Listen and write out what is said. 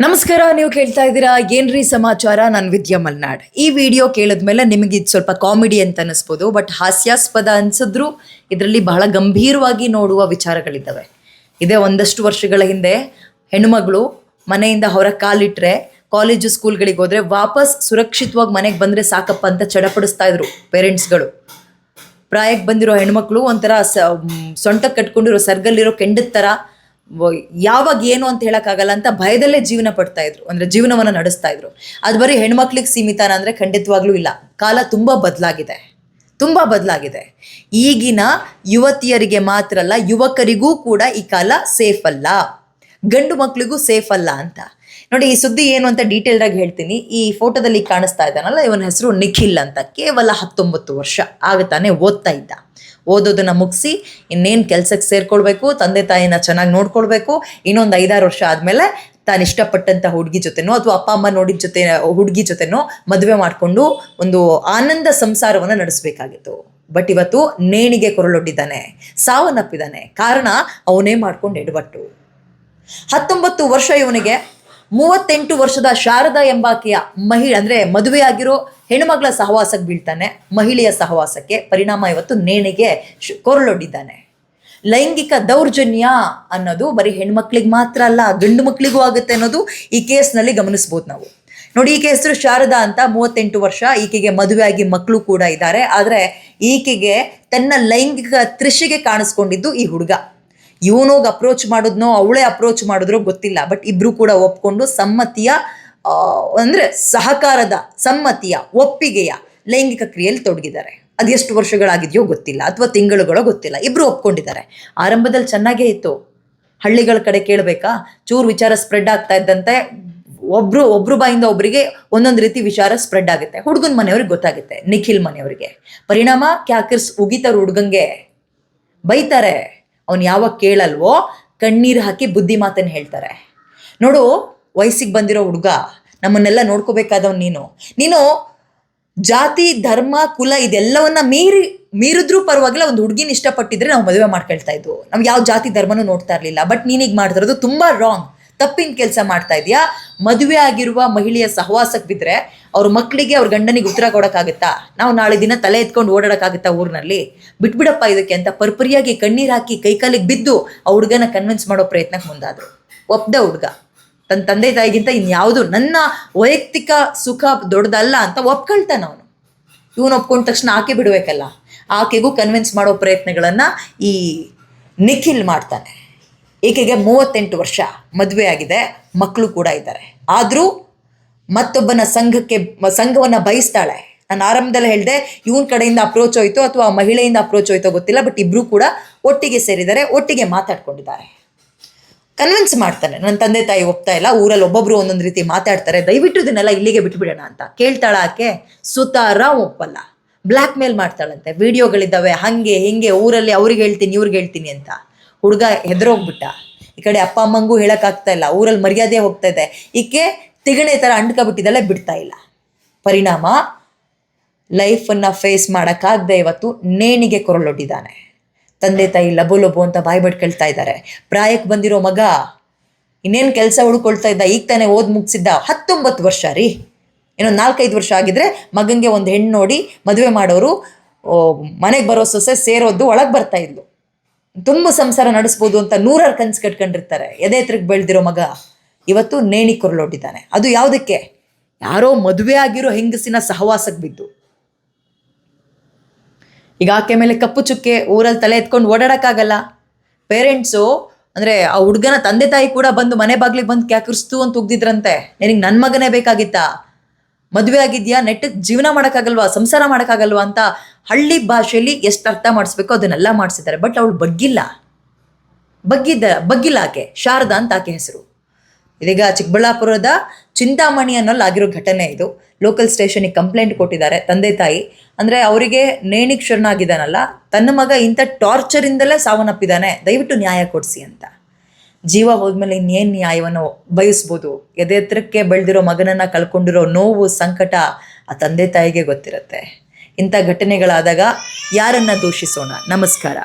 ನಮಸ್ಕಾರ. ನೀವು ಕೇಳ್ತಾ ಇದ್ದೀರಾ ಏನ್ರಿ ಸಮಾಚಾರ. ನಾನು ವಿದ್ಯಾ ಮಲ್ನಾಡ್. ಈ ವಿಡಿಯೋ ಕೇಳಿದ್ಮೇಲೆ ನಿಮಗೆ ಇದು ಸ್ವಲ್ಪ ಕಾಮಿಡಿ ಅಂತ ಅನಿಸ್ಬೋದು, ಬಟ್ ಹಾಸ್ಯಾಸ್ಪದ ಅನ್ಸಿದ್ರು ಇದರಲ್ಲಿ ಬಹಳ ಗಂಭೀರವಾಗಿ ನೋಡುವ ವಿಚಾರಗಳಿದ್ದಾವೆ. ಇದೇ ಒಂದಷ್ಟು ವರ್ಷಗಳ ಹಿಂದೆ ಹೆಣ್ಣುಮಗಳು ಮನೆಯಿಂದ ಹೊರಗೆ ಕಾಲಿಟ್ರೆ, ಕಾಲೇಜು ಸ್ಕೂಲ್ಗಳಿಗೆ ಹೋದ್ರೆ ವಾಪಸ್ ಸುರಕ್ಷಿತವಾಗಿ ಮನೆಗೆ ಬಂದರೆ ಸಾಕಪ್ಪ ಅಂತ ಚಡಪಡಿಸ್ತಾ ಇದ್ರು ಪೇರೆಂಟ್ಸ್ಗಳು. ಪ್ರಾಯಕ್ಕೆ ಬಂದಿರೋ ಹೆಣ್ಮಕ್ಳು ಒಂಥರ ಸೊಂಟಕ್ಕೆ ಕಟ್ಕೊಂಡಿರೋ ಸರ್ಗಲ್ಲಿರೋ ಕೆಂಡದ ಥರ ಯಾವಾಗ ಏನು ಅಂತ ಹೇಳೋಕ್ಕಾಗಲ್ಲ ಅಂತ ಭಯದಲ್ಲೇ ಜೀವನ ಪಡ್ತಾ ಇದ್ರು, ಅಂದರೆ ಜೀವನವನ್ನು ನಡೆಸ್ತಾ ಇದ್ರು. ಅದು ಬರೀ ಹೆಣ್ಮಕ್ಳಿಗೆ ಸೀಮಿತನ ಅಂದರೆ ಖಂಡಿತವಾಗ್ಲೂ ಇಲ್ಲ. ಕಾಲ ತುಂಬ ಬದಲಾಗಿದೆ. ಈಗಿನ ಯುವತಿಯರಿಗೆ ಮಾತ್ರ ಅಲ್ಲ, ಯುವಕರಿಗೂ ಕೂಡ ಈ ಕಾಲ ಸೇಫ್ ಅಲ್ಲ, ಗಂಡು ಮಕ್ಕಳಿಗೂ ಸೇಫ್ ಅಲ್ಲ ಅಂತ. ನೋಡಿ, ಈ ಸುದ್ದಿ ಏನು ಅಂತ ಡೀಟೇಲ್ಡಾಗಿ ಹೇಳ್ತೀನಿ. ಈ ಫೋಟೋದಲ್ಲಿ ಕಾಣಿಸ್ತಾ ಇದ್ದಾನಲ್ಲ, ಇವನ ಹೆಸರು ನಿಖಿಲ್ ಅಂತ. ಕೇವಲ 19 ವರ್ಷ ಆಗುತ್ತಾನೆ, ಓದ್ತಾ ಇದ್ದ. ಓದೋದನ್ನು ಮುಗಿಸಿ ಇನ್ನೇನು ಕೆಲಸಕ್ಕೆ ಸೇರ್ಕೊಳ್ಬೇಕು, ತಂದೆ ತಾಯಿನ ಚೆನ್ನಾಗಿ ನೋಡ್ಕೊಳ್ಬೇಕು. ಇನ್ನೊಂದು 5-6 ವರ್ಷ ಆದಮೇಲೆ ತಾನು ಇಷ್ಟಪಟ್ಟಂಥ ಹುಡುಗಿ ಜೊತೆನೋ ಅಥವಾ ಅಪ್ಪ ಅಮ್ಮ ನೋಡಿದ ಹುಡುಗಿ ಜೊತೆನೋ ಮದುವೆ ಮಾಡಿಕೊಂಡು ಒಂದು ಆನಂದ ಸಂಸಾರವನ್ನು ನಡೆಸಬೇಕಾಗಿತ್ತು. ಬಟ್ ಇವತ್ತು ನೇಣಿಗೆ ಕೊರಳೊಡ್ಡಿದ್ದಾನೆ, ಸಾವನ್ನಪ್ಪಿದ್ದಾನೆ. ಕಾರಣ ಅವನೇ ಮಾಡ್ಕೊಂಡು ಎಡವಟ್ಟು. 19 ವರ್ಷ ಇವನಿಗೆ. 38 ವರ್ಷದ ಶಾರದಾ ಎಂಬಾಕೆಯ ಅಂದರೆ ಮದುವೆಯಾಗಿರೋ ಹೆಣ್ಣುಮಗಳ ಸಹವಾಸಕ್ಕೆ ಬೀಳ್ತಾನೆ, ಮಹಿಳೆಯ ಸಹವಾಸಕ್ಕೆ. ಪರಿಣಾಮ ಇವತ್ತು ನೇಣಿಗೆ ಕೊರಳೊಡ್ಡಿದ್ದಾನೆ. ಲೈಂಗಿಕ ದೌರ್ಜನ್ಯ ಅನ್ನೋದು ಬರೀ ಹೆಣ್ಮಕ್ಳಿಗೆ ಮಾತ್ರ ಅಲ್ಲ, ಗಂಡು ಮಕ್ಕಳಿಗೂ ಆಗುತ್ತೆ ಅನ್ನೋದು ಈ ಕೇಸ್ನಲ್ಲಿ ಗಮನಿಸ್ಬೋದು ನಾವು. ನೋಡಿ, ಈಕೆ ಹೆಸರು ಶಾರದಾ ಅಂತ, 38 ವರ್ಷ. ಈಕೆಗೆ ಮದುವೆಯಾಗಿ ಮಕ್ಕಳು ಕೂಡ ಇದ್ದಾರೆ. ಆದರೆ ಈಕೆಗೆ ತನ್ನ ಲೈಂಗಿಕ ತೃಷೆಗೆ ಕಾಣಿಸ್ಕೊಂಡಿದ್ದು ಈ ಹುಡುಗ. ಇವನೋಗಿ ಅಪ್ರೋಚ್ ಮಾಡಿದ್ನೋ ಅವಳೇ ಅಪ್ರೋಚ್ ಮಾಡಿದ್ರೋ ಗೊತ್ತಿಲ್ಲ, ಬಟ್ ಇಬ್ರು ಕೂಡ ಒಪ್ಕೊಂಡು ಸಮ್ಮತಿಯ ಸಹಕಾರದ ಸಮ್ಮತಿಯ ಒಪ್ಪಿಗೆಯ ಲೈಂಗಿಕ ಕ್ರಿಯೆಯಲ್ಲಿ ತೊಡಗಿದ್ದಾರೆ. ಅದು ಎಷ್ಟು ವರ್ಷಗಳಾಗಿದೆಯೋ ಗೊತ್ತಿಲ್ಲ, ಅಥವಾ ತಿಂಗಳುಗಳೋ ಗೊತ್ತಿಲ್ಲ. ಇಬ್ರು ಒಪ್ಕೊಂಡಿದ್ದಾರೆ. ಆರಂಭದಲ್ಲಿ ಚೆನ್ನಾಗೇ ಇತ್ತು. ಹಳ್ಳಿಗಳ ಕಡೆ ಕೇಳಬೇಕಾ, ಚೂರು ವಿಚಾರ ಸ್ಪ್ರೆಡ್ ಆಗ್ತಾ ಇದ್ದಂತೆ ಒಬ್ರು ಬಾಯಿಂದ ಒಬ್ಬರಿಗೆ ಒಂದೊಂದು ರೀತಿ ವಿಚಾರ ಸ್ಪ್ರೆಡ್ ಆಗುತ್ತೆ. ಹುಡುಗನ ಮನೆಯವ್ರಿಗೆ ಗೊತ್ತಾಗುತ್ತೆ, ನಿಖಿಲ್ ಮನೆಯವರಿಗೆ. ಪರಿಣಾಮ ಕ್ಯಾಕರ್ಸ್ ಉಗಿತಾರೆ, ಹುಡುಗಂಗೆ ಬೈತಾರೆ. ಅವ್ನು ಯಾವಾಗ ಕೇಳಲ್ವೋ ಕಣ್ಣೀರು ಹಾಕಿ ಬುದ್ಧಿ ಮಾತನ್ನು ಹೇಳ್ತಾರೆ. ನೋಡು, ವಯಸ್ಸಿಗೆ ಬಂದಿರೋ ಹುಡುಗ, ನಮ್ಮನ್ನೆಲ್ಲ ನೋಡ್ಕೋಬೇಕಾದವ್ ನೀನು ಜಾತಿ ಧರ್ಮ ಕುಲ ಇದೆಲ್ಲವನ್ನ ಮೀರಿದ್ರೂ ಪರವಾಗಿಲ್ಲ. ಒಂದು ಹುಡುಗಿನ ಇಷ್ಟಪಟ್ಟಿದ್ರೆ ನಾವು ಮದುವೆ ಮಾಡ್ಕೊಳ್ತಾ ಇದ್ವು. ನಮ್ಗೆ ಯಾವ ಜಾತಿ ಧರ್ಮನೂ ನೋಡ್ತಾ ಇರಲಿಲ್ಲ. ಬಟ್ ನೀನೀಗ ಮಾಡ್ತಿರೋದು ತುಂಬ ರಾಂಗ್, ತಪ್ಪಿನ ಕೆಲಸ ಮಾಡ್ತಾ ಇದೆಯಾ. ಮದುವೆ ಆಗಿರುವ ಮಹಿಳೆಯ ಸಹವಾಸಕ್ಕೆ ಬಿದ್ದರೆ ಅವ್ರ ಮಕ್ಕಳಿಗೆ, ಅವ್ರ ಗಂಡನಿಗೆ ಉತ್ತರ ಕೊಡೋಕ್ಕಾಗುತ್ತಾ? ನಾವು ನಾಳೆ ದಿನ ತಲೆ ಎತ್ಕೊಂಡು ಓಡಾಡೋಕ್ಕಾಗುತ್ತಾ ಊರಿನಲ್ಲಿ? ಬಿಟ್ಬಿಡಪ್ಪ ಇದಕ್ಕೆ ಅಂತ ಪರ್ಪರಿಯಾಗಿ ಕಣ್ಣೀರು ಹಾಕಿ ಕೈಕಾಲಿಗೆ ಬಿದ್ದು ಆ ಹುಡುಗನ ಕನ್ವಿನ್ಸ್ ಮಾಡೋ ಪ್ರಯತ್ನಕ್ಕೆ ಮುಂದಾದರು. ಒಪ್ದ ಹುಡುಗ ತನ್ನ ತಂದೆ ತಾಯಿಗಿಂತ ಇನ್ಯಾವುದು ನನ್ನ ವೈಯಕ್ತಿಕ ಸುಖ ದೊಡ್ಡದಲ್ಲ ಅಂತ ಒಪ್ಕೊಳ್ತಾನೆ ಅವನು. ಇವನು ಒಪ್ಕೊಂಡ ತಕ್ಷಣ ಆಕೆ ಬಿಡಬೇಕಲ್ಲ, ಆಕೆಗೂ ಕನ್ವಿನ್ಸ್ ಮಾಡೋ ಪ್ರಯತ್ನಗಳನ್ನು ಈ ನಿಖಿಲ್ ಮಾಡ್ತಾನೆ. ಈಕೆಗೆ 38 ವರ್ಷ, ಮದುವೆ ಆಗಿದೆ, ಮಕ್ಕಳು ಕೂಡ ಇದ್ದಾರೆ. ಆದರೂ ಮತ್ತೊಬ್ಬನ ಸಂಘವನ್ನು ಬಯಸ್ತಾಳೆ. ನಾನು ಆರಂಭದಲ್ಲಿ ಹೇಳಿದೆ, ಇವನ ಕಡೆಯಿಂದ ಅಪ್ರೋಚ್ ಹೋಯ್ತು ಅಥವಾ ಮಹಿಳೆಯಿಂದ ಅಪ್ರೋಚ್ ಹೋಯ್ತೋ ಗೊತ್ತಿಲ್ಲ, ಬಟ್ ಇಬ್ಬರು ಕೂಡ ಒಟ್ಟಿಗೆ ಸೇರಿದ್ದಾರೆ, ಒಟ್ಟಿಗೆ ಮಾತಾಡ್ಕೊಂಡಿದ್ದಾರೆ. ಕನ್ವಿನ್ಸ್ ಮಾಡ್ತಾನೆ, ನನ್ನ ತಂದೆ ತಾಯಿ ಒಪ್ತಾ ಇಲ್ಲ, ಊರಲ್ಲಿ ಒಬ್ಬೊಬ್ರು ಒಂದೊಂದು ರೀತಿ ಮಾತಾಡ್ತಾರೆ, ದಯವಿಟ್ಟು ಇದನ್ನೆಲ್ಲ ಇಲ್ಲಿಗೆ ಬಿಟ್ಬಿಡೋಣ ಅಂತ ಕೇಳ್ತಾಳ. ಆಕೆ ಸುತಾರ ಒಪ್ಪಲ್ಲ, ಬ್ಲ್ಯಾಕ್ ಮೇಲ್ ಮಾಡ್ತಾಳಂತೆ. ವಿಡಿಯೋಗಳಿದ್ದಾವೆ, ಹಾಗೆ ಹಿಂಗೆ ಊರಲ್ಲಿ ಅವ್ರಿಗೆ ಹೇಳ್ತೀನಿ ಇವ್ರಿಗೆ ಹೇಳ್ತೀನಿ ಅಂತ. ಹುಡುಗ ಹೆದರೋಗ್ಬಿಟ್ಟ. ಈ ಕಡೆ ಅಪ್ಪ ಅಮ್ಮಂಗೂ ಹೇಳೋಕ್ಕಾಗ್ತಾ ಇಲ್ಲ, ಊರಲ್ಲಿ ಮರ್ಯಾದೆ ಹೋಗ್ತಾ ಇದೆ. ಈಕೆ ತಿಗಣೆ ಥರ ಅಂಟ್ಕೊಬಿಟ್ಟಿದ್ದಲ್ಲ, ಬಿಡ್ತಾ ಇಲ್ಲ. ಪರಿಣಾಮ ಲೈಫನ್ನು ಫೇಸ್ ಮಾಡೋಕ್ಕಾಗದೆ ಇವತ್ತು ನೇಣಿಗೆ ಕೊರಳೊಡ್ಡಿದ್ದಾನೆ. ತಂದೆ ತಾಯಿ ಲಬೋ ಅಂತ ಬಾಯಿ ಬಡ್ಕೊಳ್ತಾ ಇದ್ದಾರೆ. ಪ್ರಾಯಕ್ಕೆ ಬಂದಿರೋ ಮಗ ಇನ್ನೇನು ಕೆಲಸ ಹುಡ್ಕೊಳ್ತಾ ಇದ್ದ, ಈಗ ತಾನೇ ಓದ್ ಮುಗಿಸಿದ್ದ. 19 ವರ್ಷ ರೀ. ಇನ್ನೊಂದು 4-5 ವರ್ಷ ಆಗಿದ್ರೆ ಮಗನಿಗೆ ಒಂದು ಹೆಣ್ಣು ನೋಡಿ ಮದುವೆ ಮಾಡೋರು, ಮನೆಗೆ ಬರೋ ಸೊಸೆ ಸೇರೋದು ಒಳಗೆ ಬರ್ತಾ ಇದ್ಲು. ತುಂಬ ಸಂಸಾರ ನಡೆಸ್ಬೋದು ಅಂತ 100 ಕನಸು ಕಟ್ಕೊಂಡಿರ್ತಾರೆ. ಎದೆ ಎತ್ತರಕ್ಕೆ ಬೆಳೆದಿರೋ ಮಗ ಇವತ್ತು ನೇಣಿ ಕೊರಳೊಡ್ಡಿದ್ದಾನೆ. ಅದು ಯಾವುದಕ್ಕೆ? ಯಾರೋ ಮದುವೆ ಆಗಿರೋ ಹೆಂಗಸಿನ ಸಹವಾಸಕ್ಕೆ ಬಿದ್ದು. ಈಗ ಆಕೆ ಮೇಲೆ ಕಪ್ಪು ಚುಕ್ಕೆ, ಊರಲ್ಲಿ ತಲೆ ಎತ್ಕೊಂಡು ಓಡಾಡೋಕ್ಕಾಗಲ್ಲ. ಪೇರೆಂಟ್ಸು ಅಂದರೆ ಆ ಹುಡುಗನ ತಂದೆ ತಾಯಿ ಕೂಡ ಬಂದು ಮನೆ ಬಾಗ್ಲಿಗೆ ಬಂದು ಕ್ಯಾಕರಿಸ್ತು ಅಂತ ಉಗ್ದಿದ್ರಂತೆ. ನಿನಗೆ ನನ್ನ ಮಗನೇ ಬೇಕಾಗಿತ್ತಾ? ಮದುವೆ ಆಗಿದ್ಯಾ, ನೆಟ್ಟಗೆ ಜೀವನ ಮಾಡೋಕ್ಕಾಗಲ್ವಾ, ಸಂಸಾರ ಮಾಡೋಕ್ಕಾಗಲ್ವಾ ಅಂತ ಹಳ್ಳಿ ಭಾಷೆಯಲ್ಲಿ ಎಷ್ಟು ಅರ್ಥ ಮಾಡಿಸ್ಬೇಕು ಅದನ್ನೆಲ್ಲ ಮಾಡಿಸಿದ್ದಾರೆ. ಬಟ್ ಅವಳು ಬಗ್ಗಿಲ್ಲ ಆಕೆ. ಶಾರದಾ ಅಂತ ಆಕೆ ಹೆಸರು. ಇದೀಗ ಚಿಕ್ಕಬಳ್ಳಾಪುರದ ಚಿಂತಾಮಣಿ ಅನ್ನೋಲ್ಲಿ ಆಗಿರೋ ಘಟನೆ ಇದು. ಲೋಕಲ್ ಸ್ಟೇಷನಿಗೆ ಕಂಪ್ಲೇಂಟ್ ಕೊಟ್ಟಿದ್ದಾರೆ ತಂದೆ ತಾಯಿ. ಅಂದರೆ ಅವರಿಗೆ ನೇಣಿಗೆ ಶರಣಾಗಿದ್ದಾನಲ್ಲ, ತನ್ನ ಮಗ ಇಂಥ ಟಾರ್ಚರಿಂದಲೇ ಸಾವನ್ನಪ್ಪಿದ್ದಾನೆ, ದಯವಿಟ್ಟು ನ್ಯಾಯ ಕೊಡಿಸಿ ಅಂತ. ಜೀವ ಹೋದ್ಮೇಲೆ ಇನ್ನೇನು ನ್ಯಾಯವನ್ನು ಬಯಸ್ಬೋದು? ಎದೆ ಎತ್ತರಕ್ಕೆ ಬೆಳೆದಿರೋ ಮಗನನ್ನು ಕಳ್ಕೊಂಡಿರೋ ನೋವು, ಸಂಕಟ ಆ ತಂದೆ ತಾಯಿಗೆ ಗೊತ್ತಿರುತ್ತೆ. ಇಂಥ ಘಟನೆಗಳಾದಾಗ ಯಾರನ್ನು ದೂಷಿಸೋಣ? ನಮಸ್ಕಾರ.